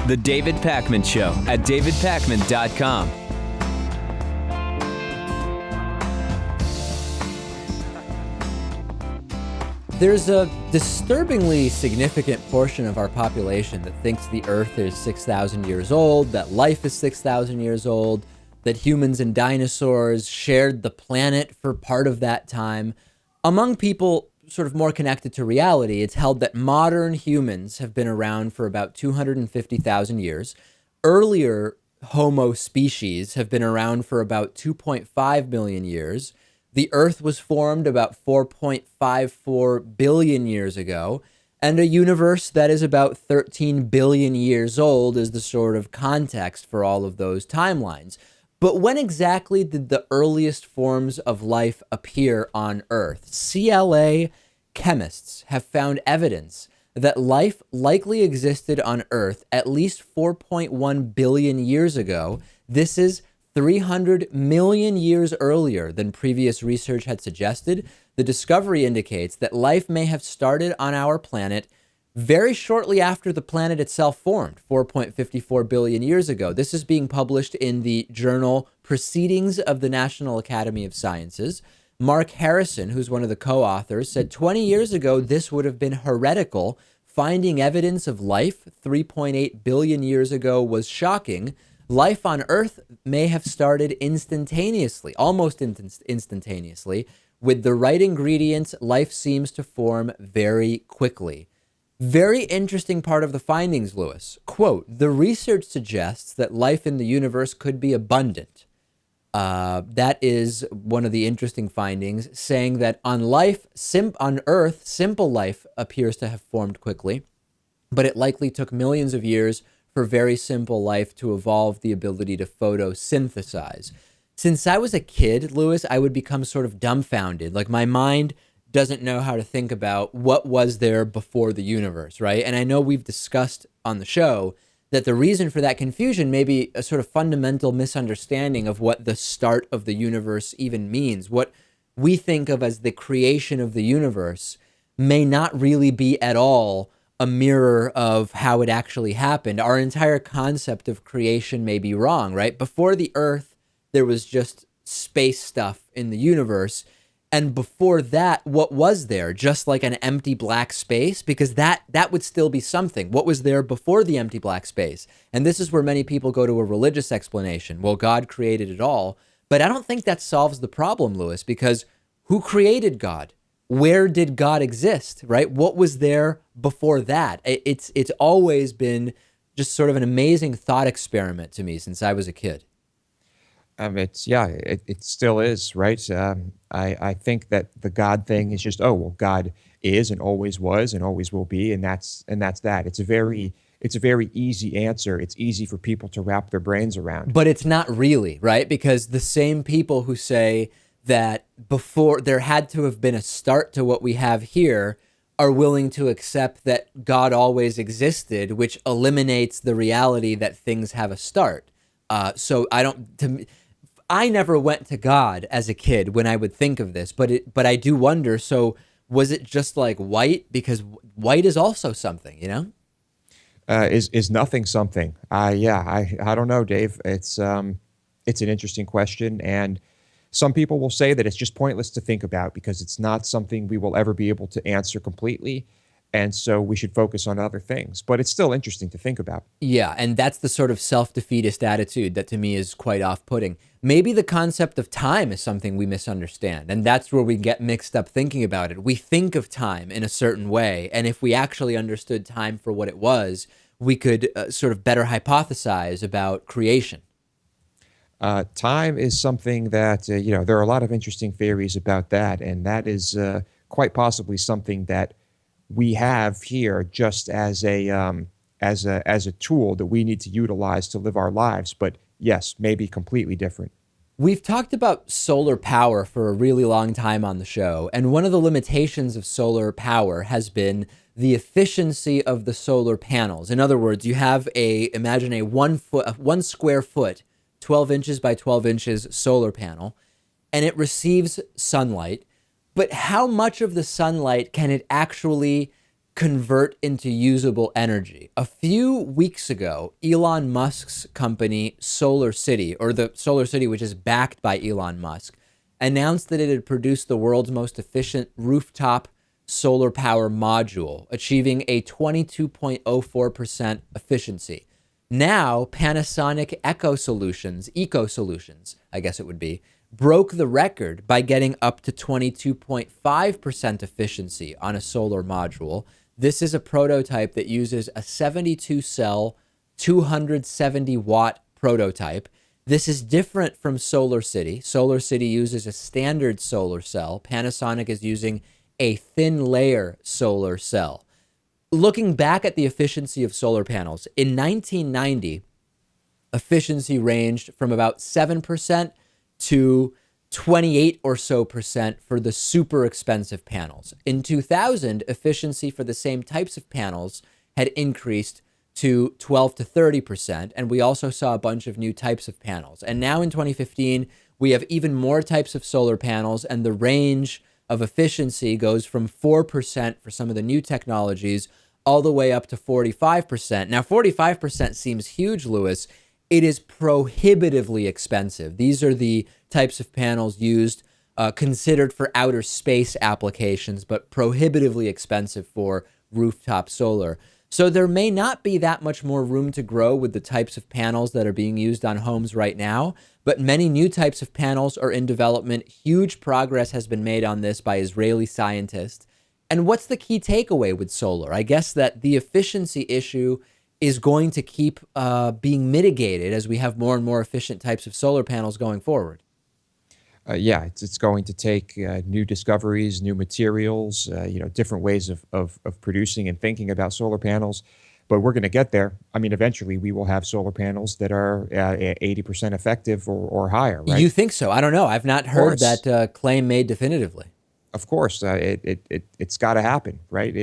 The David Pakman Show at davidpakman.com. There's a disturbingly significant portion of our population that thinks the Earth is 6,000 years old, that life is 6,000 years old, that humans and dinosaurs shared the planet for part of that time. Among people sort of more connected to reality, it's held that modern humans have been around for about 250,000 years. Earlier Homo species have been around for about 2.5 million years. The Earth was formed about 4.54 billion years ago, and a universe that is about 13 billion years old is the sort of context for all of those timelines. But when exactly did the earliest forms of life appear on Earth? CLA chemists have found evidence that life likely existed on Earth at least 4.1 billion years ago. This is 300 million years earlier than previous research had suggested. The discovery indicates that life may have started on our planet very shortly after the planet itself formed, 4.54 billion years ago. This is being published in the journal Proceedings of the National Academy of Sciences. Mark Harrison, who's one of the co-authors, said 20 years ago this would have been heretical. Finding evidence of life 3.8 billion years ago was shocking. Life on Earth may have started instantaneously, almost instantaneously. With the right ingredients, life seems to form very quickly. Very interesting part of the findings, Lewis. Quote, the research suggests that life in the universe could be abundant. That is one of the interesting findings, saying that on Earth, simple life appears to have formed quickly, but it likely took millions of years for very simple life to evolve the ability to photosynthesize. Since I was a kid, Lewis, I would become sort of dumbfounded. Like my mind doesn't know how to think about what was there before the universe, right? And I know we've discussed on the show that the reason for that confusion may be a sort of fundamental misunderstanding of what the start of the universe even means. What we think of as the creation of the universe may not really be at all a mirror of how it actually happened. Our entire concept of creation may be wrong, right? Before the Earth, there was just space stuff in the universe. And before that, what was there? Just like an empty black space? Because that would still be something. What was there before the empty black space? And this is where many people go to a religious explanation. Well, God created it all. But I don't think that solves the problem, Lewis, because who created God? Where did God exist, right? What was there before that? It's always been just sort of an amazing thought experiment to me since I was a kid. It still is, right? I think that the God thing is just, God is and always was and always will be, and that's that. It's a very easy answer. It's easy for people to wrap their brains around. But it's not really, right? Because the same people who say that before there had to have been a start to what we have here are willing to accept that God always existed, which eliminates the reality that things have a start. I never went to God as a kid when I would think of this, but I do wonder, so was it just like white? Because white is also something, you know? Is nothing something? I don't know, Dave. It's an interesting question, and some people will say that it's just pointless to think about because it's not something we will ever be able to answer completely. And so we should focus on other things. But it's still interesting to think about. Yeah, and that's the sort of self-defeatist attitude that to me is quite off-putting. Maybe the concept of time is something we misunderstand, and that's where we get mixed up thinking about it. We think of time in a certain way, and if we actually understood time for what it was, we could sort of better hypothesize about creation. Time is something that, there are a lot of interesting theories about that, and that is quite possibly something that we have here just as a tool that we need to utilize to live our lives. But yes, maybe completely different. We've talked about solar power for a really long time on the show, and one of the limitations of solar power has been the efficiency of the solar panels. In other words, you have imagine a 1 square foot, 12 inches by 12 inches solar panel, and it receives sunlight. But how much of the sunlight can it actually convert into usable energy. A few weeks ago, Elon Musk's company Solar City, or the Solar City which is backed by Elon Musk, announced that it had produced the world's most efficient rooftop solar power module, achieving a 22.04% efficiency. Now, Panasonic Eco Solutions, I guess it would be, broke the record by getting up to 22.5% efficiency on a solar module. This is a prototype that uses a 72-cell, 270-watt prototype. This is different from Solar City. Solar City uses a standard solar cell. Panasonic is using a thin layer solar cell. Looking back at the efficiency of solar panels, in 1990, efficiency ranged from about 7% to 28 or so percent for the super expensive panels. In 2000, efficiency for the same types of panels had increased to 12 to 30%, and we also saw a bunch of new types of panels. And now in 2015, we have even more types of solar panels, and the range of efficiency goes from 4% for some of the new technologies all the way up to 45%. Now, 45% seems huge, Lewis. It is prohibitively expensive. These are the types of panels used, considered for outer space applications, but prohibitively expensive for rooftop solar. So there may not be that much more room to grow with the types of panels that are being used on homes right now, but many new types of panels are in development. Huge progress has been made on this by Israeli scientists. And what's the key takeaway with solar? I guess that the efficiency issue is going to keep being mitigated as we have more and more efficient types of solar panels going forward. Yeah, it's going to take new discoveries, new materials, different ways of producing and thinking about solar panels. But we're going to get there. I mean, eventually we will have solar panels that are 80% effective or higher, right? You think so? I don't know. I've not heard that claim made definitively. Of course, it's got to happen, right?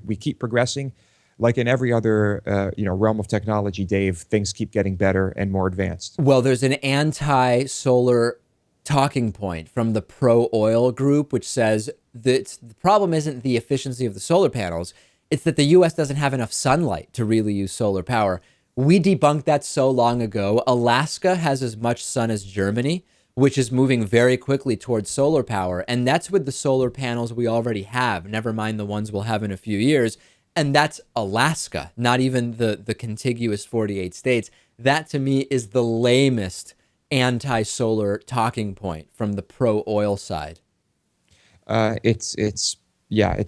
We keep progressing. Like in every other realm of technology, Dave, things keep getting better and more advanced. Well, there's an anti-solar talking point from the pro-oil group, which says that the problem isn't the efficiency of the solar panels. It's that the U.S. doesn't have enough sunlight to really use solar power. We debunked that so long ago. Alaska has as much sun as Germany, which is moving very quickly towards solar power. And that's with the solar panels we already have, never mind the ones we'll have in a few years. And that's Alaska, not even the contiguous 48 states. That, to me, is the lamest anti-solar talking point from the pro-oil side. It's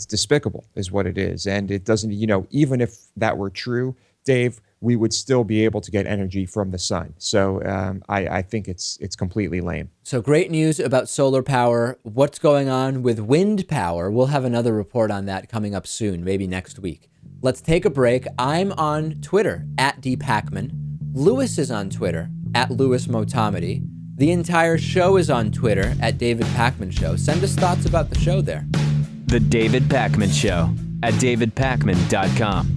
despicable is what it is. And it doesn't, even if that were true, Dave, we would still be able to get energy from the sun. So I think it's completely lame. So great news about solar power. What's going on with wind power? We'll have another report on that coming up soon, maybe next week. Let's take a break. I'm on Twitter @dpacman. Lewis is on Twitter @LewisMotomedy. The entire show is on Twitter @DavidPacmanShow. Send us thoughts about the show there. The David Pakman Show @DavidPakman.com.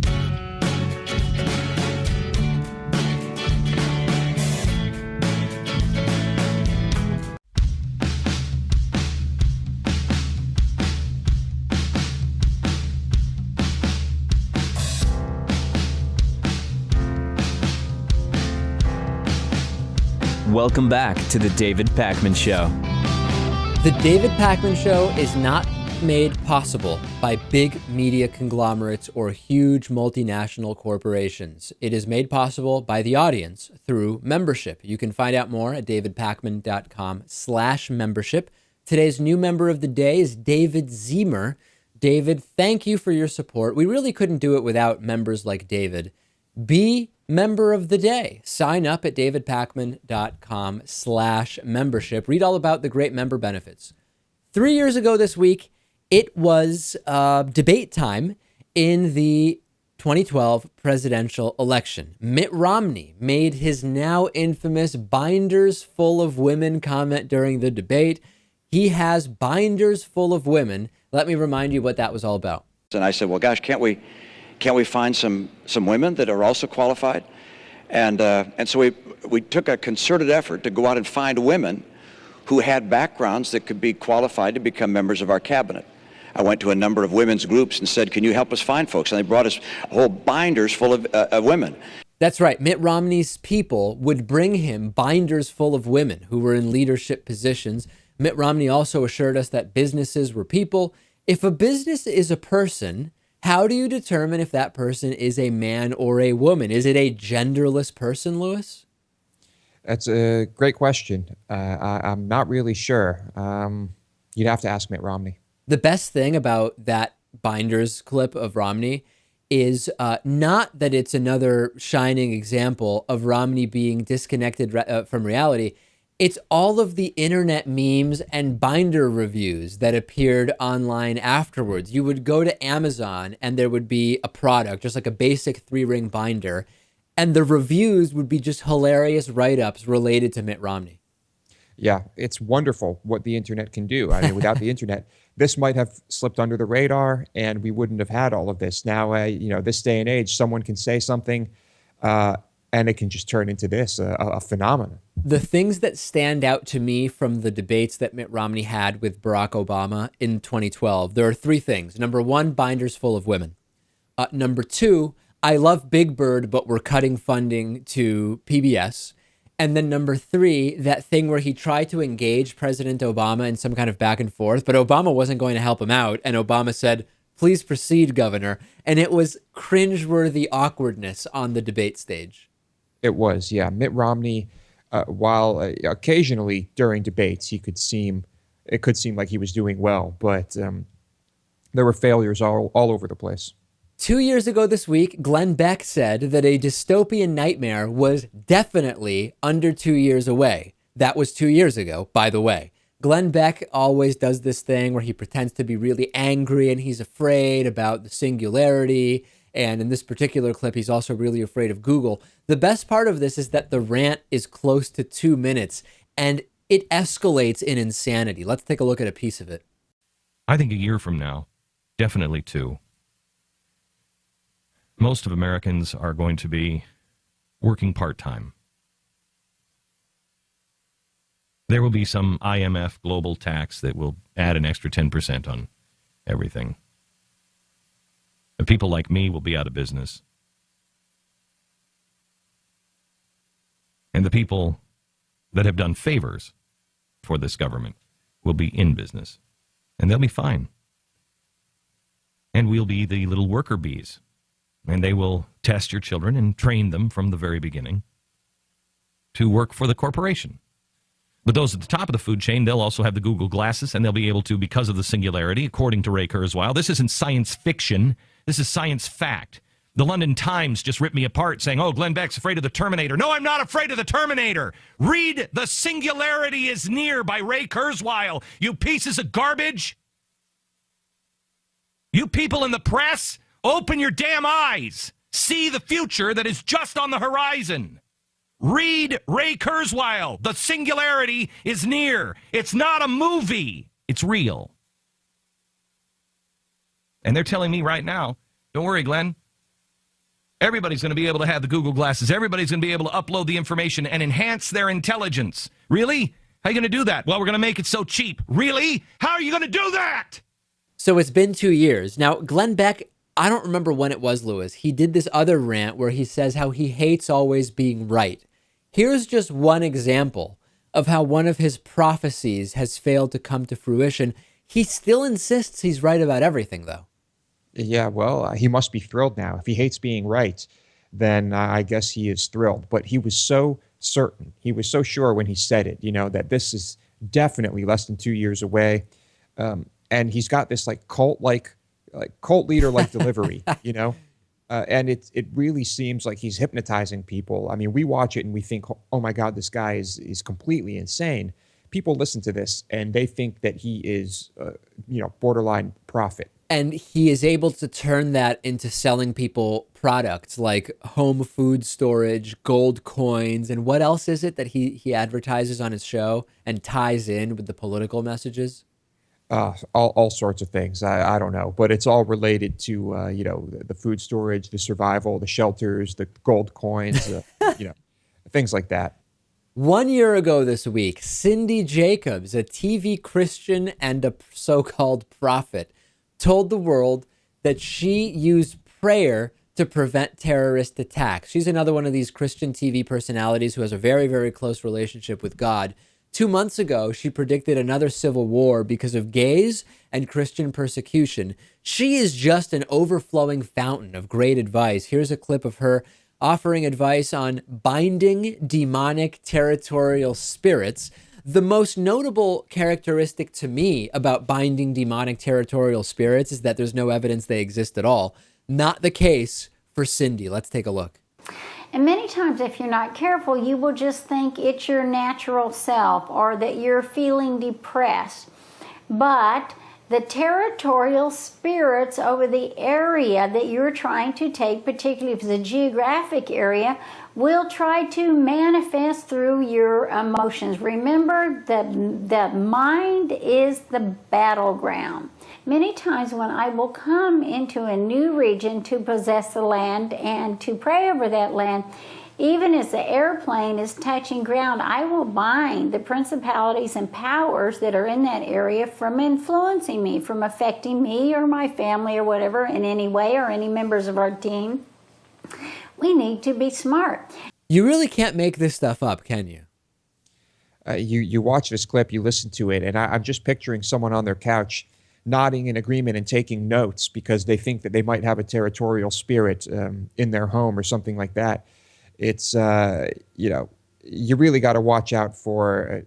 Welcome back to The David Pakman Show. The David Pakman Show is not made possible by big media conglomerates or huge multinational corporations. It is made possible by the audience through membership. You can find out more at davidpakman.com/membership. Today's new member of the day is David Zemer. David, thank you for your support. We really couldn't do it without members like David. Be member of the day. Sign up at davidpakman.com/membership. Read all about the great member benefits. 3 years ago this week, it was debate time in the 2012 presidential election. Mitt Romney made his now infamous binders full of women comment during the debate. He has binders full of women. Let me remind you what that was all about. And I said, well, gosh, can't we find some women that are also qualified? And so we took a concerted effort to go out and find women who had backgrounds that could be qualified to become members of our cabinet. I went to a number of women's groups and said, can you help us find folks? And they brought us whole binders full of women. That's right. Mitt Romney's people would bring him binders full of women who were in leadership positions. Mitt Romney also assured us that businesses were people. If a business is a person, how do you determine if that person is a man or a woman? Is it a genderless person, Lewis? That's a great question. I'm not really sure. You'd have to ask Mitt Romney. The best thing about that binders clip of Romney is not that it's another shining example of Romney being disconnected from reality. It's all of the internet memes and binder reviews that appeared online afterwards. You would go to Amazon and there would be a product, just like a basic 3-ring binder, and the reviews would be just hilarious write-ups related to Mitt Romney. Yeah, it's wonderful what the internet can do. I mean, without the internet, this might have slipped under the radar and we wouldn't have had all of this. Now, this day and age, someone can say something and it can just turn into this, a phenomenon. The things that stand out to me from the debates that Mitt Romney had with Barack Obama in 2012, there are 3 things. Number 1, binders full of women. Number 2, I love Big Bird, but we're cutting funding to PBS. And then number 3, that thing where he tried to engage President Obama in some kind of back and forth, but Obama wasn't going to help him out. And Obama said, please proceed, Governor. And it was cringeworthy awkwardness on the debate stage. It was, yeah. Mitt Romney, while occasionally during debates, it could seem like he was doing well, but there were failures all over the place. 2 years ago this week, Glenn Beck said that a dystopian nightmare was definitely under 2 years away. That was 2 years ago, by the way. Glenn Beck always does this thing where he pretends to be really angry and he's afraid about the singularity. And in this particular clip, he's also really afraid of Google. The best part of this is that the rant is close to 2 minutes and it escalates in insanity. Let's take a look at a piece of it. I think a year from now, definitely 2. Most of Americans are going to be working part-time. There will be some IMF global tax that will add an extra 10% on everything. And people like me will be out of business. And the people that have done favors for this government will be in business. And they'll be fine. And we'll be the little worker bees. And they will test your children and train them from the very beginning to work for the corporation. But those at the top of the food chain, they'll also have the Google glasses, and they'll be able to, because of the singularity, according to Ray Kurzweil. This isn't science fiction. This is science fact. The London Times just ripped me apart saying, oh, Glenn Beck's afraid of the Terminator. No, I'm not afraid of the Terminator. Read The Singularity is Near by Ray Kurzweil, you pieces of garbage. You people in the press, open your damn eyes. See the future that is just on the horizon. Read Ray Kurzweil. The Singularity is Near. It's not a movie. It's real. And they're telling me right now, don't worry, Glenn. Everybody's going to be able to have the Google glasses. Everybody's going to be able to upload the information and enhance their intelligence. Really? How are you going to do that? Well, we're going to make it so cheap. Really? How are you going to do that? So it's been 2 years. Now, Glenn Beck, I don't remember when it was, Lewis. He did this other rant where he says how he hates always being right. Here's just one example of how one of his prophecies has failed to come to fruition. He still insists he's right about everything, though. Yeah, well, he must be thrilled now. If he hates being right, then I guess he is thrilled. But he was so certain. He was so sure when he said it, that this is definitely less than 2 years away. And he's got this cult leader-like delivery, and it really seems like he's hypnotizing people. I mean, we watch it and we think, oh my God, this guy is completely insane. People listen to this and they think that he is, borderline prophet. And he is able to turn that into selling people products like home food storage, gold coins, and what else is it that he advertises on his show and ties in with the political messages? All sorts of things. I don't know, but it's all related to the food storage, the survival, the shelters, the gold coins, things like that. 1 year ago this week, Cindy Jacobs, a TV Christian and a so-called prophet, told the world that she used prayer to prevent terrorist attacks. She's another one of these Christian TV personalities who has a very, very close relationship with God. 2 months ago, she predicted another civil war because of gays and Christian persecution. She is just an overflowing fountain of great advice. Here's a clip of her offering advice on binding demonic territorial spirits. The most notable characteristic to me about binding demonic territorial spirits is that there's no evidence they exist at all. Not the case for Cindy. Let's take a look. And many times, if you're not careful, you will just think it's your natural self or that you're feeling depressed. But the territorial spirits over the area that you're trying to take, particularly if it's a geographic area, will try to manifest through your emotions. Remember that the mind is the battleground. Many times when I will come into a new region to possess the land and to pray over that land, even as the airplane is touching ground, I will bind the principalities and powers that are in that area from influencing me, from affecting me or my family or whatever in any way, or any members of our team. We need to be smart. You really can't make this stuff up, can you? You watch this clip, you listen to it, and I'm just picturing someone on their couch nodding in agreement and taking notes because they think that they might have a territorial spirit in their home or something like that. It's, you really got to watch out for,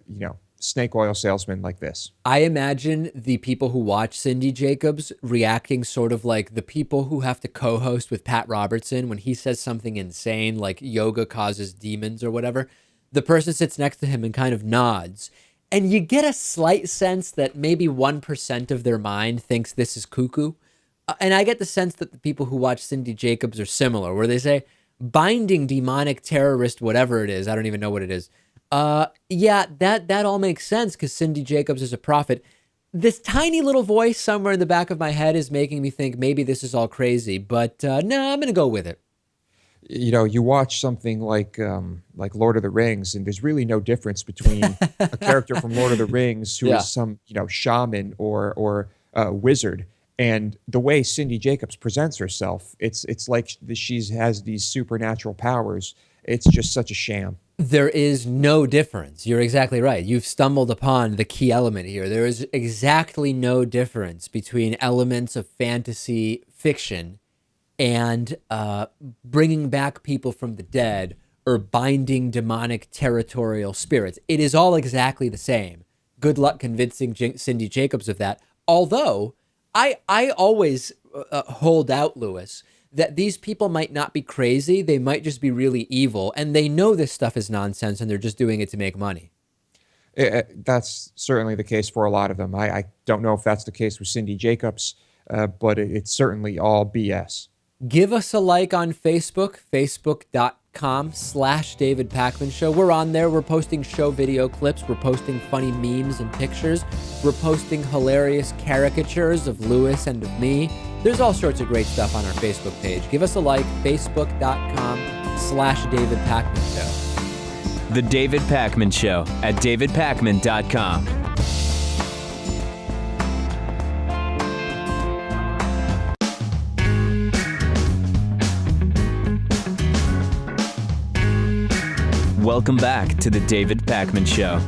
snake oil salesmen like this. I imagine the people who watch Cindy Jacobs reacting sort of like the people who have to co-host with Pat Robertson when he says something insane like yoga causes demons or whatever. The person sits next to him and kind of nods. And you get a slight sense that maybe 1% of their mind thinks this is cuckoo. And I get the sense that the people who watch Cindy Jacobs are similar, where they say, binding demonic terrorist, whatever it is, I don't even know what it is. Yeah, that all makes sense because Cindy Jacobs is a prophet. This tiny little voice somewhere in the back of my head is making me think maybe this is all crazy, but no, I'm going to go with it. You watch something like Lord of the Rings, and there's really no difference between a character from Lord of the Rings who is some shaman or wizard, and the way Cindy Jacobs presents herself. It's like she has these supernatural powers. It's just such a sham. There is no difference. You're exactly right. You've stumbled upon the key element here. There is exactly no difference between elements of fantasy fiction and bringing back people from the dead or binding demonic territorial spirits. It is all exactly the same. Good luck convincing Cindy Jacobs of that. Although I always hold out, Lewis, that these people might not be crazy. They might just be really evil. And they know this stuff is nonsense and they're just doing it to make money. That's certainly the case for a lot of them. I don't know if that's the case with Cindy Jacobs, but it's certainly all BS. Give us a like on Facebook, facebook.com/David Pakman Show. We're on there. We're posting show video clips. We're posting funny memes and pictures. We're posting hilarious caricatures of Lewis and of me. There's all sorts of great stuff on our Facebook page. Give us a like, facebook.com/David Pakman Show. The David Pakman Show at davidpakman.com. Welcome back to the David Pakman Show.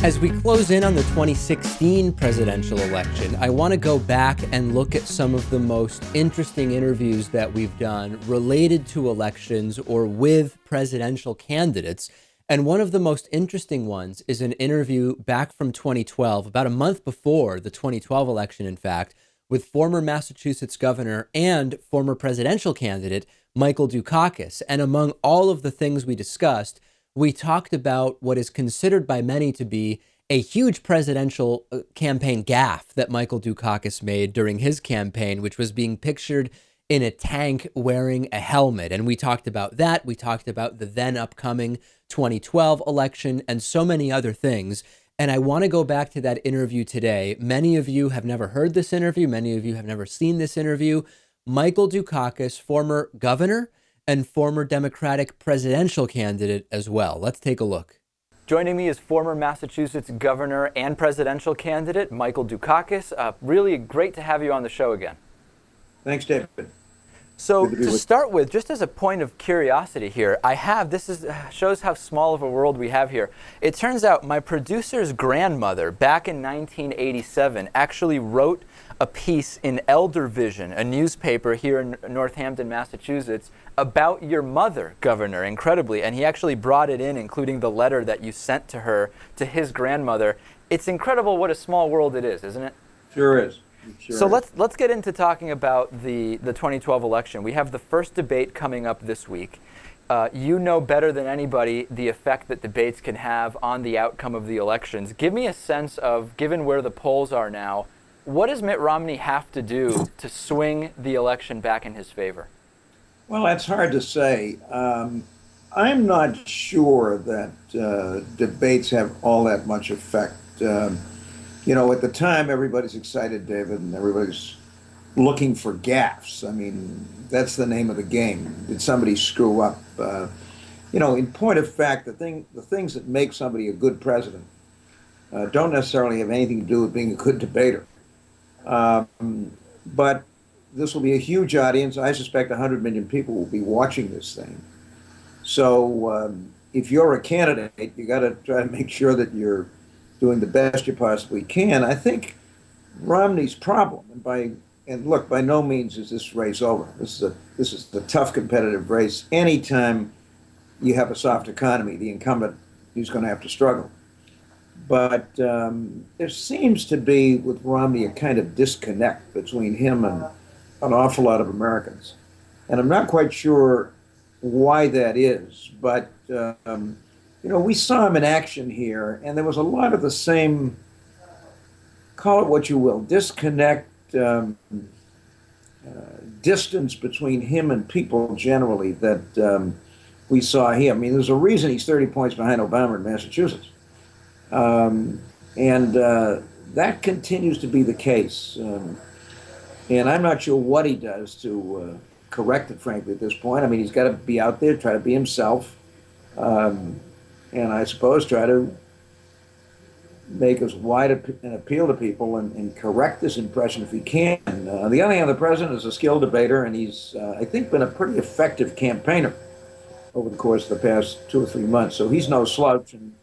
As we close in on the 2016 presidential election, I want to go back and look at some of the most interesting interviews that we've done related to elections or with presidential candidates. And one of the most interesting ones is an interview back from 2012, about a month before the 2012 election, in fact, with former Massachusetts governor and former presidential candidate Michael Dukakis. And among all of the things we discussed, we talked about what is considered by many to be a huge presidential campaign gaffe that Michael Dukakis made during his campaign, which was being pictured in a tank wearing a helmet. And we talked about that. We talked about the then upcoming 2012 election and so many other things. And I want to go back to that interview today. Many of you have never heard this interview. Many of you have never seen this interview. Michael Dukakis, former governor and former Democratic presidential candidate as well. Let's take a look. Joining me is former Massachusetts governor and presidential candidate Michael Dukakis. Really great to have you on the show again. Thanks, David. So to start with, just as a point of curiosity here, shows how small of a world we have here. It turns out my producer's grandmother back in 1987 actually wrote a piece in Elder Vision, a newspaper here in Northampton, Massachusetts, about your mother, Governor, incredibly. And he actually brought it in, including the letter that you sent to her, to his grandmother. It's incredible what a small world it is, isn't it? Sure is. So let's get into talking about the 2012 election. We have the first debate coming up this week. You know better than anybody the effect that debates can have on the outcome of the elections. Give me a sense of, given where the polls are now, what does Mitt Romney have to do to swing the election back in his favor? Well, that's hard to say. I'm not sure that debates have all that much effect. At the time, everybody's excited, David, and everybody's looking for gaffes. I mean, that's the name of the game. Did somebody screw up? In point of fact, the things that make somebody a good president don't necessarily have anything to do with being a good debater. But this will be a huge audience. I suspect 100 million people will be watching this thing. So if you're a candidate, you got to try to make sure that you're doing the best you possibly can. I think Romney's problem, and look, by no means is this race over. This is a tough competitive race. Anytime you have a soft economy, the incumbent is going to have to struggle. But there seems to be with Romney a kind of disconnect between him and an awful lot of Americans. And I'm not quite sure why that is, but we saw him in action here, and there was a lot of the same, call it what you will, disconnect, distance between him and people generally that we saw here. I mean, there's a reason he's 30 points behind Obama in Massachusetts. That continues to be the case. And I'm not sure what he does to correct it, frankly, at this point. I mean, he's got to be out there, try to be himself. And I suppose try to make as wide an appeal to people and correct this impression if he can. On the other hand, the president is a skilled debater, and he's, I think, been a pretty effective campaigner over the course of the past 2 or 3 months. So he's no slouch, and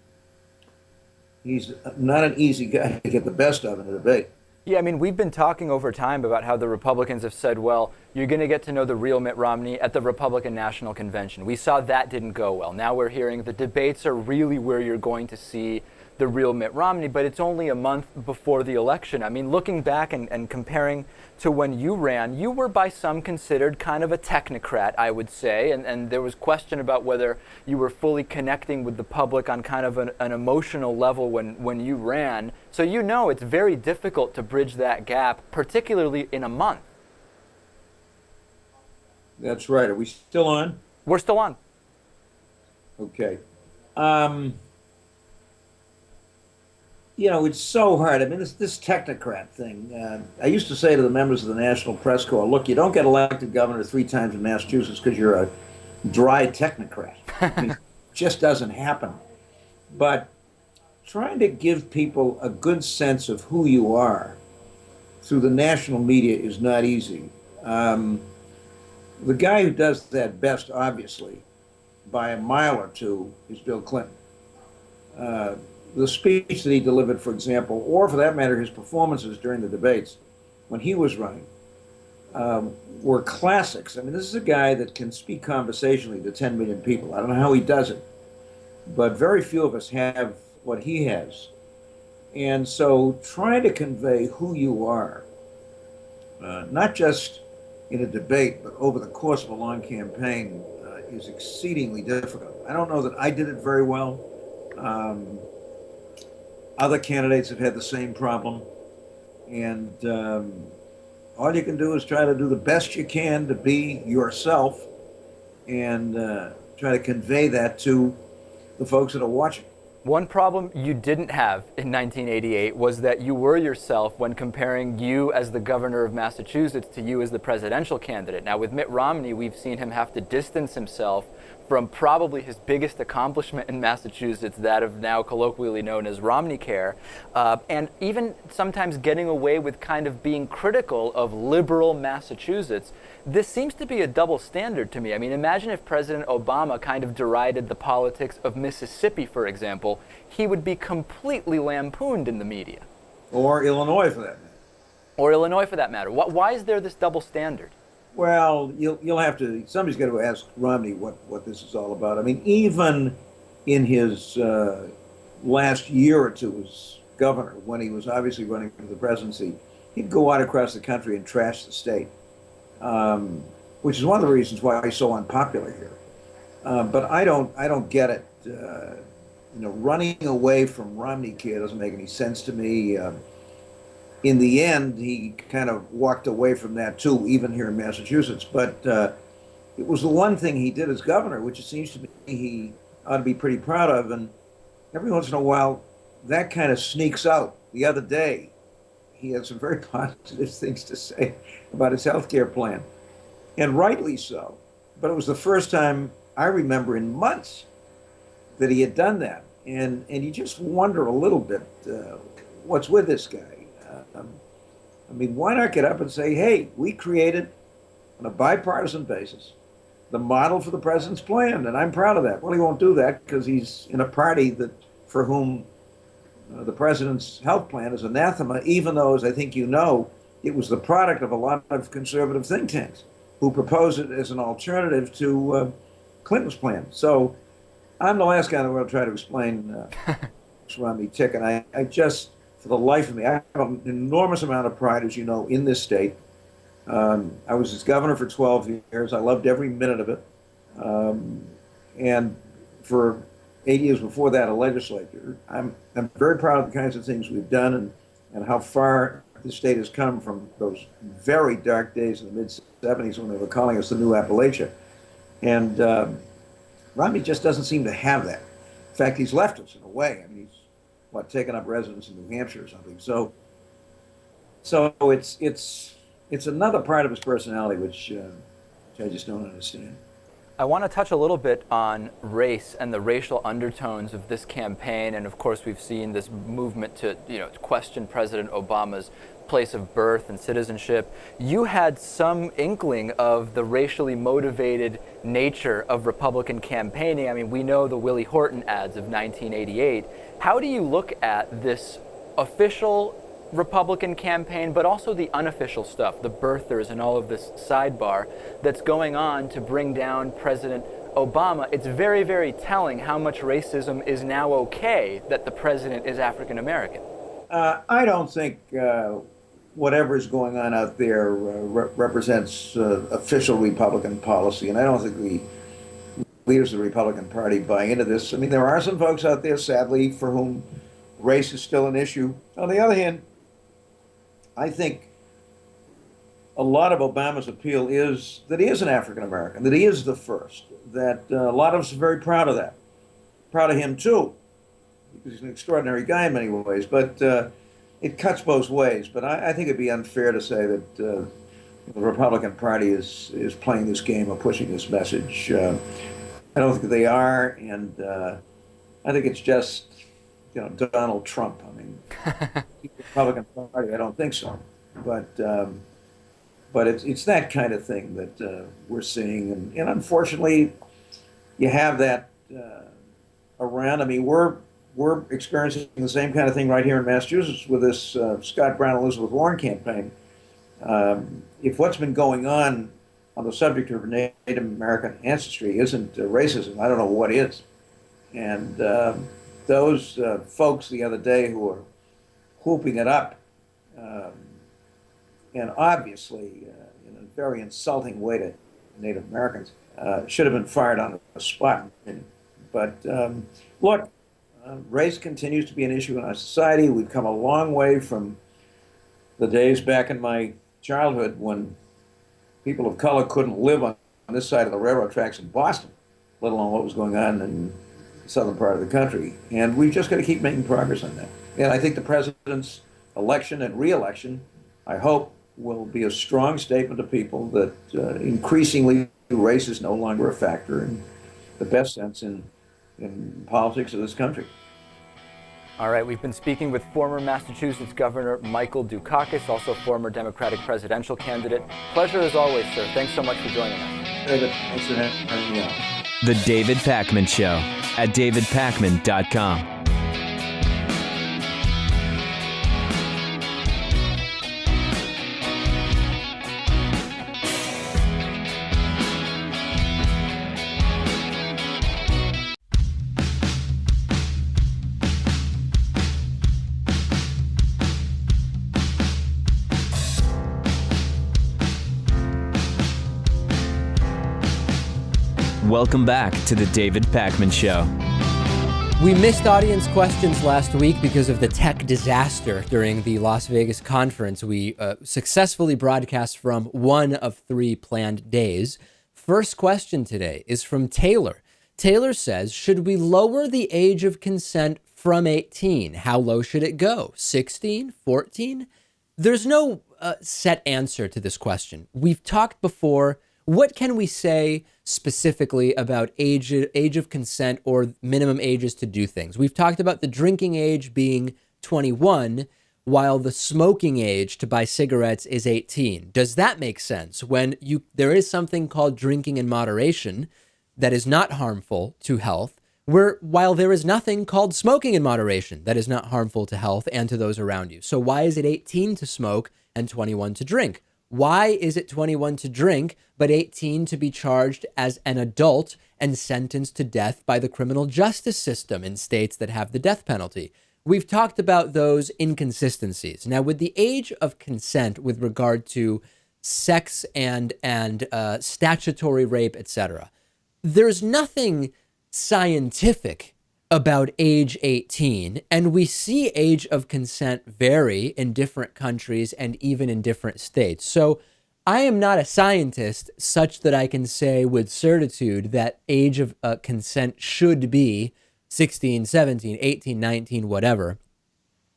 he's not an easy guy to get the best of in a debate. Yeah, I mean, we've been talking over time about how the Republicans have said, well, you're going to get to know the real Mitt Romney at the Republican National Convention. We saw that didn't go well. Now we're hearing the debates are really where you're going to see the real Mitt Romney, but it's only a month before the election. I mean, looking back and comparing to when you ran, you were by some considered kind of a technocrat, I would say, and there was question about whether you were fully connecting with the public on kind of an emotional level when you ran. So it's very difficult to bridge that gap, particularly in a month. That's right. Are we still on? We're still on. Okay. It's so hard. I mean, this technocrat thing. I used to say to the members of the National Press Corps, look, you don't get elected governor 3 times in Massachusetts because you're a dry technocrat. I mean, it just doesn't happen. But trying to give people a good sense of who you are through the national media is not easy. The guy who does that best, obviously, by a mile or two, is Bill Clinton. The speech that he delivered, for example, or for that matter, his performances during the debates when he was running, were classics. I mean, this is a guy that can speak conversationally to 10 million people. I don't know how he does it, but very few of us have what he has. And so trying to convey who you are, not just in a debate, but over the course of a long campaign, is exceedingly difficult. I don't know that I did it very well. Other candidates have had the same problem. And all you can do is try to do the best you can to be yourself and try to convey that to the folks that are watching. One problem you didn't have in 1988 was that you were yourself when comparing you as the governor of Massachusetts to you as the presidential candidate. Now, with Mitt Romney, we've seen him have to distance himself from probably his biggest accomplishment in Massachusetts, that of now colloquially known as Romney Care, and even sometimes getting away with kind of being critical of liberal Massachusetts. This seems to be a double standard to me. I mean, imagine if President Obama kind of derided the politics of Mississippi, for example. He would be completely lampooned in the media. Or Illinois, for that matter. Or Illinois, for that matter. Why is there this double standard? Well, you'll have to, somebody's got to ask Romney what this is all about. I mean, even in his last year or two as governor, when he was obviously running for the presidency, he'd go out across the country and trash the state, which is one of the reasons why he's so unpopular here. But I don't get it. Running away from Romney Care doesn't make any sense to me. In the end, he kind of walked away from that too, even here in Massachusetts. But it was the one thing he did as governor, which it seems to me he ought to be pretty proud of. And every once in a while, that kind of sneaks out. The other day, he had some very positive things to say about his health care plan, and rightly so. But it was the first time I remember in months that he had done that. And you just wonder a little bit, what's with this guy? I mean, why not get up and say, hey, we created, on a bipartisan basis, the model for the president's plan, and I'm proud of that. Well, he won't do that because he's in a party that for whom the president's health plan is anathema, even though, as I think you know, it was the product of a lot of conservative think tanks who proposed it as an alternative to Clinton's plan. So I'm the last guy in the world to try to explain this Romney ticket. I just, for the life of me, I have an enormous amount of pride, as you know, in this state. I was its governor for 12 years. I loved every minute of it. And for 8 years before that, a legislator. I'm very proud of the kinds of things we've done and how far the state has come from those very dark days in the mid-'70s when they were calling us the New Appalachia. And Romney just doesn't seem to have that. In fact, he's left us in a way. I mean, he's taken up residence in New Hampshire or something. So it's another part of his personality which I just don't understand. I want to touch a little bit on race and the racial undertones of this campaign, and of course we've seen this movement to question President Obama's place of birth and citizenship. You had some inkling of the racially motivated nature of Republican campaigning. I mean, we know the Willie Horton ads of 1988. How do you look at this official Republican campaign, but also the unofficial stuff, the birthers and all of this sidebar that's going on to bring down President Obama? It's very, very telling how much racism is now okay that the president is African American. I don't think whatever is going on out there represents official Republican policy, and I don't think the leaders of the Republican Party buy into this. I mean, there are some folks out there, sadly, for whom race is still an issue. On the other hand, I think a lot of Obama's appeal is that he is an African American, that he is the first, that a lot of us are very proud of that. Proud of him, too, because he's an extraordinary guy in many ways, but it cuts both ways. But I think it'd be unfair to say that the Republican Party is playing this game or pushing this message. I don't think they are, and I think it's just, Donald Trump. I mean, the Republican Party, I don't think so. But it's that kind of thing that we're seeing, and unfortunately, you have that around. I mean, we're experiencing the same kind of thing right here in Massachusetts with this Scott Brown Elizabeth Warren campaign. If what's been going on the subject of Native American ancestry isn't racism, I don't know what is. And those folks the other day who are whooping it up, and obviously in a very insulting way to Native Americans, should have been fired on the spot. But look, race continues to be an issue in our society. We've come a long way from the days back in my childhood when people of color couldn't live on this side of the railroad tracks in Boston, let alone what was going on in southern part of the country. And we've just got to keep making progress on that. And I think the president's election and re-election, I hope, will be a strong statement to people that increasingly race is no longer a factor in the best sense in politics of this country. All right, we've been speaking with former Massachusetts Governor Michael Dukakis, also former Democratic presidential candidate. Pleasure as always, sir. Thanks so much for joining us. David, thanks for having me on. The David Pakman Show at davidpakman.com. Welcome back to the David Pakman Show. We missed audience questions last week because of the tech disaster during the Las Vegas conference. We successfully broadcast from one of 3 planned days. First question today is from Taylor. Taylor says, should we lower the age of consent from 18? How low should it go? 16? 14? There's no set answer to this question. We've talked before. What can we say specifically about age of consent or minimum ages to do things? We've talked about the drinking age being 21, while the smoking age to buy cigarettes is 18. Does that make sense when there is something called drinking in moderation that is not harmful to health, while there is nothing called smoking in moderation that is not harmful to health and to those around you? So why is it 18 to smoke and 21 to drink? Why is it 21 to drink, but 18 to be charged as an adult and sentenced to death by the criminal justice system in states that have the death penalty? We've talked about those inconsistencies. Now, with the age of consent with regard to sex and statutory rape, etc., there's nothing scientific about age 18, and we see age of consent vary in different countries and even in different states. So I am not a scientist such that I can say with certitude that age of consent should be 16, 17, 18, 19, whatever.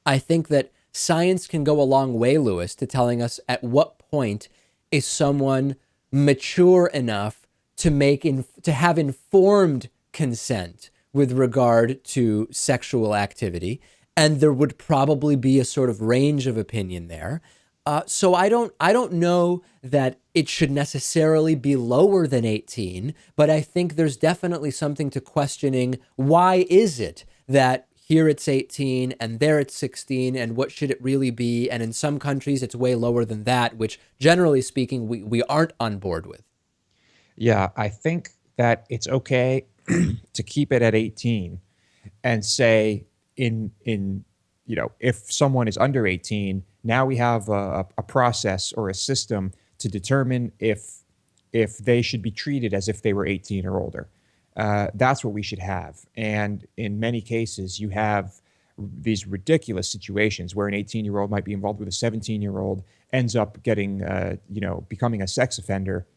I think that science can go a long way, Lewis, to telling us at what point is someone mature enough to have informed consent with regard to sexual activity, and there would probably be a sort of range of opinion there. So I don't know that it should necessarily be lower than 18, but I think there's definitely something to questioning why is it that here it's 18 and there it's 16, and what should it really be? And in some countries it's way lower than that, which generally speaking we aren't on board with. Yeah, I think that it's okay to keep it at 18 and say if someone is under 18, now we have a process or a system to determine if they should be treated as if they were 18 or older. That's what we should have. And in many cases, you have these ridiculous situations where an 18-year-old might be involved with a 17-year-old, ends up getting, becoming a sex offender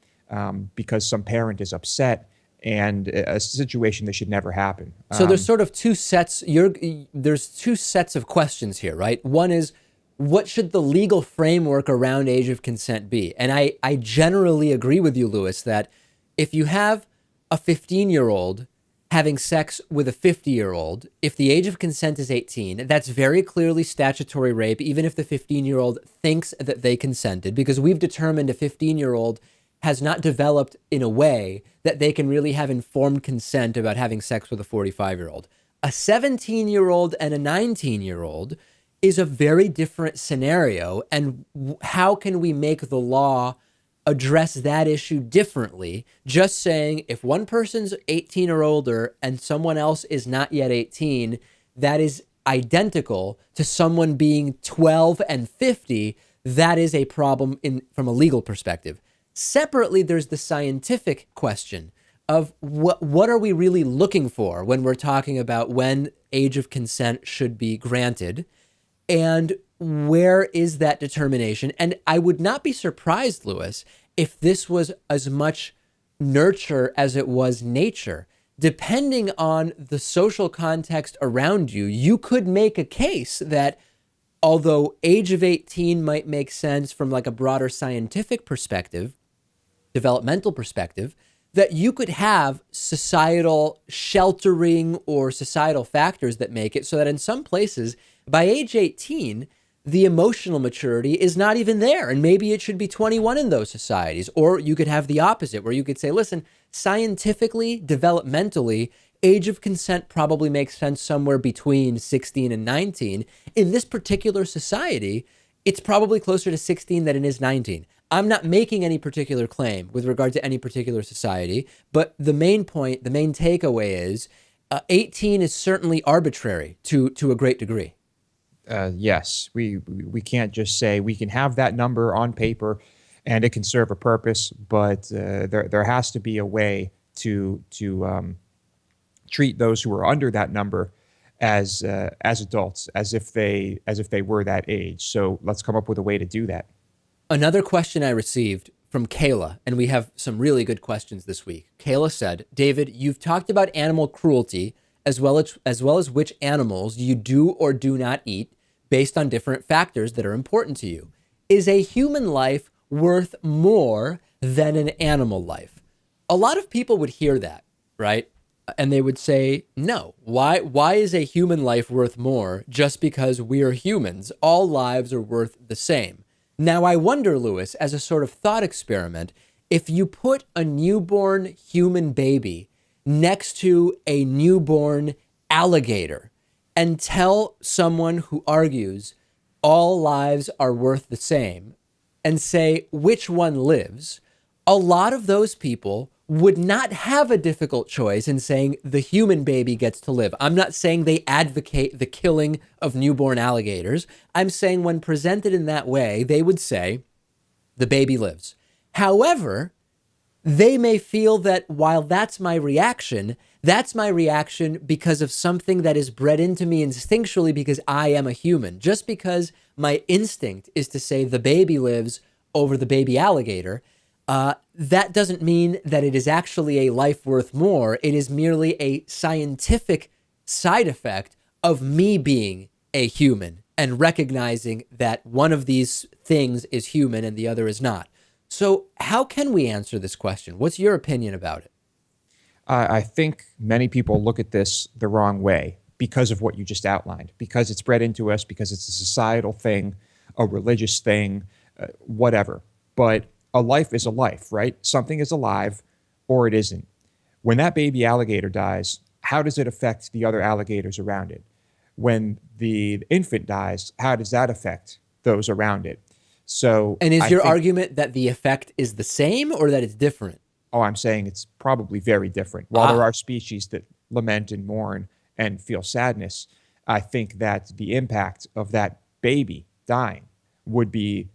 because some parent is upset, and a situation that should never happen. So there's sort of two sets. There's 2 sets of questions here, right? One is, what should the legal framework around age of consent be? And I generally agree with you, Lewis, that if you have a 15-year-old having sex with a 50-year-old, if the age of consent is 18, that's very clearly statutory rape, even if the 15-year-old thinks that they consented, because we've determined a 15-year-old has not developed in a way that they can really have informed consent about having sex with a 45-year-old. A 17-year-old and a 19-year-old is a very different scenario. And how can we make the law address that issue differently? Just saying if one person's 18 or older and someone else is not yet 18, that is identical to someone being 12 and 50. That is a problem from a legal perspective. Separately, there's the scientific question of what are we really looking for when we're talking about when age of consent should be granted, and where is that determination? And I would not be surprised, Lewis, if this was as much nurture as it was nature. depending on the social context around you, you could make a case that although age of 18 might make sense from like a broader scientific perspective, developmental perspective, that you could have societal sheltering or societal factors that make it so that in some places, by age 18, the emotional maturity is not even there. And maybe it should be 21 in those societies. Or you could have the opposite, where you could say, listen, scientifically, developmentally, age of consent probably makes sense somewhere between 16 and 19. In this particular society, it's probably closer to 16 than it is 19. I'm not making any particular claim with regard to any particular society, but the main point, the main takeaway is 18 is certainly arbitrary to a great degree. Yes, we can't just say we can have that number on paper and it can serve a purpose, but there has to be a way to treat those who are under that number as adults, as if they were that age. So let's come up with a way to do that. Another question I received from Kayla, and we have some really good questions this week. Kayla said, David, you've talked about animal cruelty as well as which animals you do or do not eat based on different factors that are important to you. Is a human life worth more than an animal life? A lot of people would hear that, right? And they would say, no, why is a human life worth more just because we're humans? All lives are worth the same. Now, I wonder, Lewis, as a sort of thought experiment, if you put a newborn human baby next to a newborn alligator and tell someone who argues all lives are worth the same and say which one lives, a lot of those people would not have a difficult choice in saying the human baby gets to live. I'm not saying they advocate the killing of newborn alligators. I'm saying when presented in that way, they would say the baby lives. However, they may feel that while that's my reaction because of something that is bred into me instinctually because I am a human. Just because my instinct is to say the baby lives over the baby alligator, that doesn't mean that it is actually a life worth more. It is merely a scientific side effect of me being a human and recognizing that one of these things is human and the other is not. So how can we answer this question? What's your opinion about it? I think many people look at this the wrong way because of what you just outlined, because it's bred into us, because it's a societal thing, a religious thing, whatever. But a life is a life, right? Something is alive or it isn't. When that baby alligator dies, how does it affect the other alligators around it? When the infant dies, how does that affect those around it? So, and is your argument that the effect is the same or that it's different? Oh, I'm saying it's probably very different. While there are species that lament and mourn and feel sadness, I think that the impact of that baby dying would be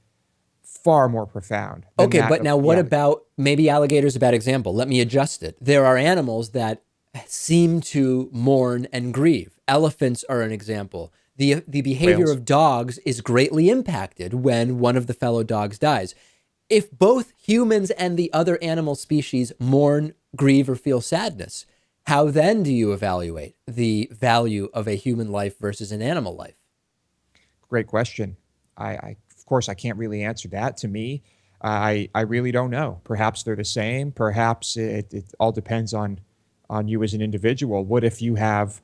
far more profound. Okay, but now what about, maybe alligator's a bad example. Let me adjust it. There are animals that seem to mourn and grieve. Elephants are an example. The behavior of dogs is greatly impacted when one of the fellow dogs dies. If both humans and the other animal species mourn, grieve, or feel sadness, how then do you evaluate the value of a human life versus an animal life? Great question. Of course, I can't really answer that. To me, I really don't know. Perhaps they're the same. Perhaps it all depends on you as an individual. What if you have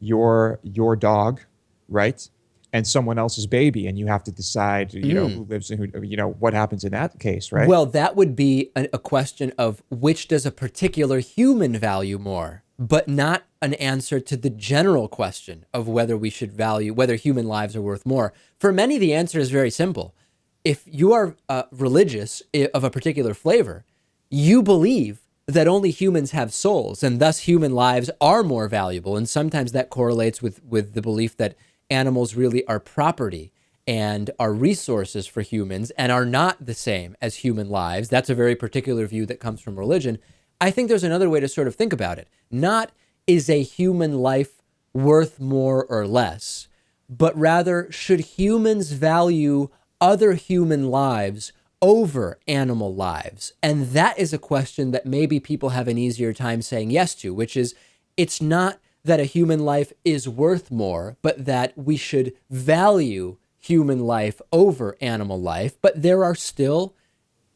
your dog, right, and someone else's baby, and you have to decide, who lives and who, what happens in that case, right? Well, that would be a question of which does a particular human value more, but not an answer to the general question of whether we should value, whether human lives are worth more. For many, the answer is very simple. If you are religious of a particular flavor, you believe that only humans have souls, and thus human lives are more valuable. And sometimes that correlates with the belief that animals really are property and are resources for humans and are not the same as human lives. That's a very particular view that comes from religion. I think there's another way to sort of think about it. Not is a human life worth more or less, but rather should humans value other human lives over animal lives? And that is a question that maybe people have an easier time saying yes to, which is, it's not that a human life is worth more, but that we should value human life over animal life. But there are still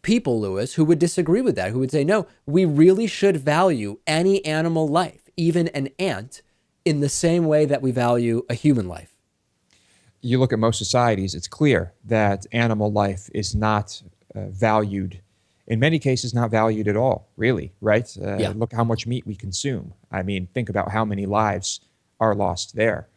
people, Lewis, who would disagree with that, who would say, no, we really should value any animal life, even an ant, in the same way that we value a human life. You look at most societies, it's clear that animal life is not valued, in many cases, not valued at all, really, right? Look how much meat we consume. I mean, think about how many lives are lost there.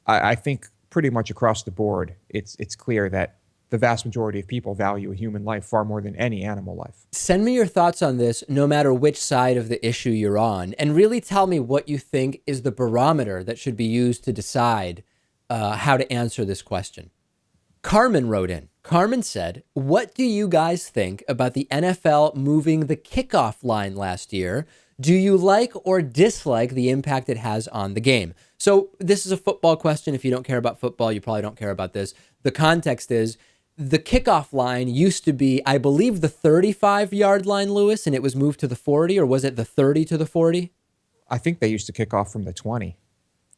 I think pretty much across the board, it's clear that the vast majority of people value a human life far more than any animal life. Send me your thoughts on this, no matter which side of the issue you're on, and really tell me what you think is the barometer that should be used to decide how to answer this question. Carmen wrote in. Carmen said, what do you guys think about the NFL moving the kickoff line last year? Do you like or dislike the impact it has on the game? So this is a football question. If you don't care about football, you probably don't care about this. The context is, the kickoff line used to be, I believe, the 35-yard line, Lewis, and it was moved to the 40, or was it the 30 to the 40? I think they used to kick off from the 20.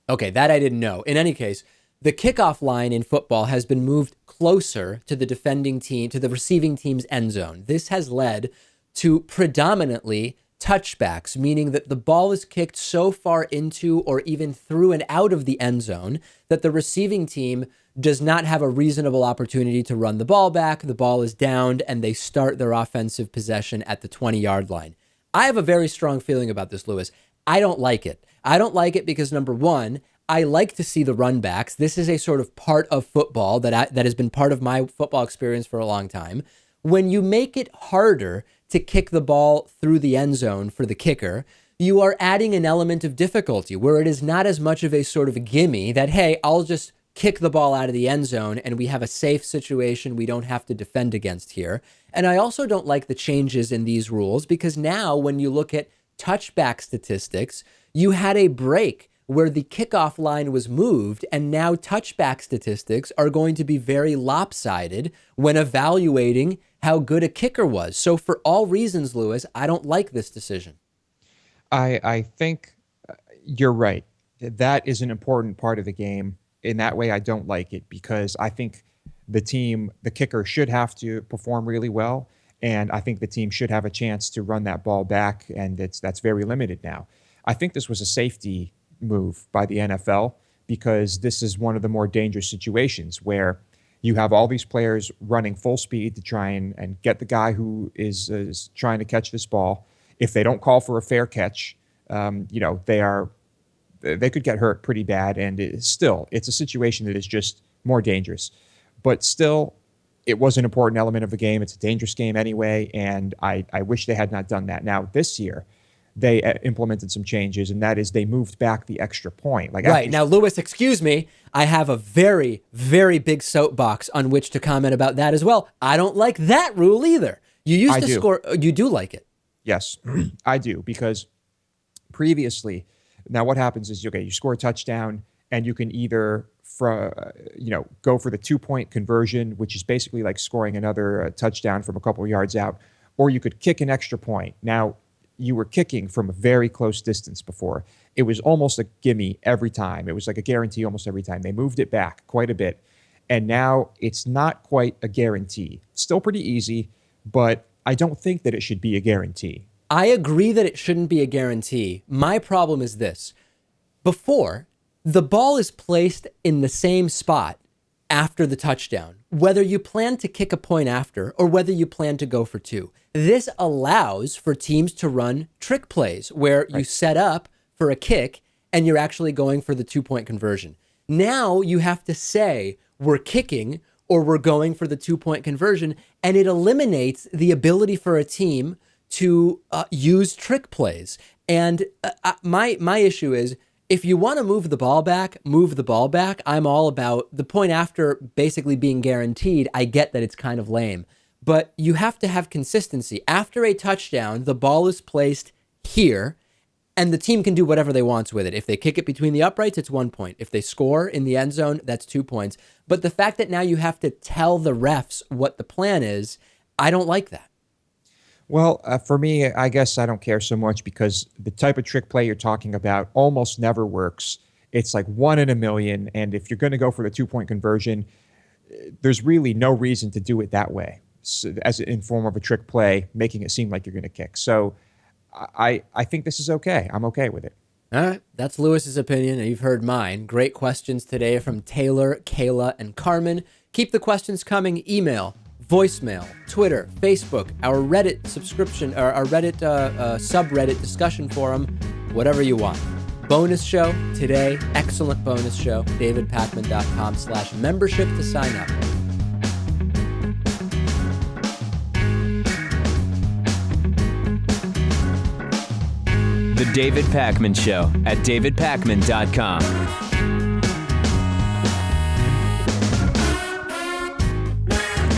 Okay, that I didn't know. In any case, the kickoff line in football has been moved closer to the defending team, to the receiving team's end zone. This has led to predominantly touchbacks, meaning that the ball is kicked so far into or even through and out of the end zone that the receiving team does not have a reasonable opportunity to run the ball back. The ball is downed and they start their offensive possession at the 20-yard line. I have a very strong feeling about this, Lewis. I don't like it. I don't like it because, number one, I like to see the run backs. This is a sort of part of football that has been part of my football experience for a long time. When you make it harder to kick the ball through the end zone for the kicker, you are adding an element of difficulty where it is not as much of a sort of a gimme that, hey, I'll just kick the ball out of the end zone and we have a safe situation we don't have to defend against here. And I also don't like the changes in these rules because now when you look at touchback statistics, you had a break where the kickoff line was moved, and now touchback statistics are going to be very lopsided when evaluating how good a kicker was. So for all reasons, Lewis, I don't like this decision. I think you're right. That is an important part of the game. In that way, I don't like it because I think the kicker should have to perform really well. And I think the team should have a chance to run that ball back. And that's very limited now. I think this was a safety move by the NFL because this is one of the more dangerous situations where you have all these players running full speed to try and get the guy who is trying to catch this ball. If they don't call for a fair catch, they could get hurt pretty bad. And it's a situation that is just more dangerous. But still, it was an important element of the game. It's a dangerous game anyway, and I wish they had not done that. Now, this year, they implemented some changes, and that is they moved back the extra point. Right. Now, Lewis, excuse me, I have a very, very big soapbox on which to comment about that as well. I don't like that rule either. You used to score. You do like it. Yes, I do, because previously, now what happens is, okay, you score a touchdown, and you can either go for the 2-point conversion, which is basically like scoring another touchdown from a couple of yards out, or you could kick an extra point. Now, you were kicking from a very close distance before. It was almost a gimme every time. It was like a guarantee almost every time. They moved it back quite a bit. And now it's not quite a guarantee. Still pretty easy, but I don't think that it should be a guarantee. I agree that it shouldn't be a guarantee. My problem is this. Before, the ball is placed in the same spot after the touchdown, whether you plan to kick a point after or whether you plan to go for two. This allows for teams to run trick plays where you set up for a kick and you're actually going for the 2-point conversion. Now you have to say we're kicking or we're going for the 2-point conversion, and it eliminates the ability for a team to use trick plays. And my issue is, if you want to move the ball back, move the ball back. I'm all about the point after basically being guaranteed. I get that it's kind of lame, but you have to have consistency. After a touchdown, the ball is placed here. And the team can do whatever they want with it. If they kick it between the uprights, it's 1 point. If they score in the end zone, that's 2 points. But the fact that now you have to tell the refs what the plan is, I don't like that. Well, for me, I guess I don't care so much because the type of trick play you're talking about almost never works. It's like 1 in a million. And if you're going to go for the 2-point conversion, there's really no reason to do it that way, so, as in form of a trick play, making it seem like you're going to kick. So I think this is okay. I'm okay with it. All right. That's Lewis's opinion, and you've heard mine. Great questions today from Taylor, Kayla, and Carmen. Keep the questions coming. Email, voicemail, Twitter, Facebook, our Reddit subscription, or our Reddit subreddit discussion forum, whatever you want. Bonus show today. Excellent bonus show. davidpakman.com/membership to sign up. The David Pakman Show at davidpakman.com.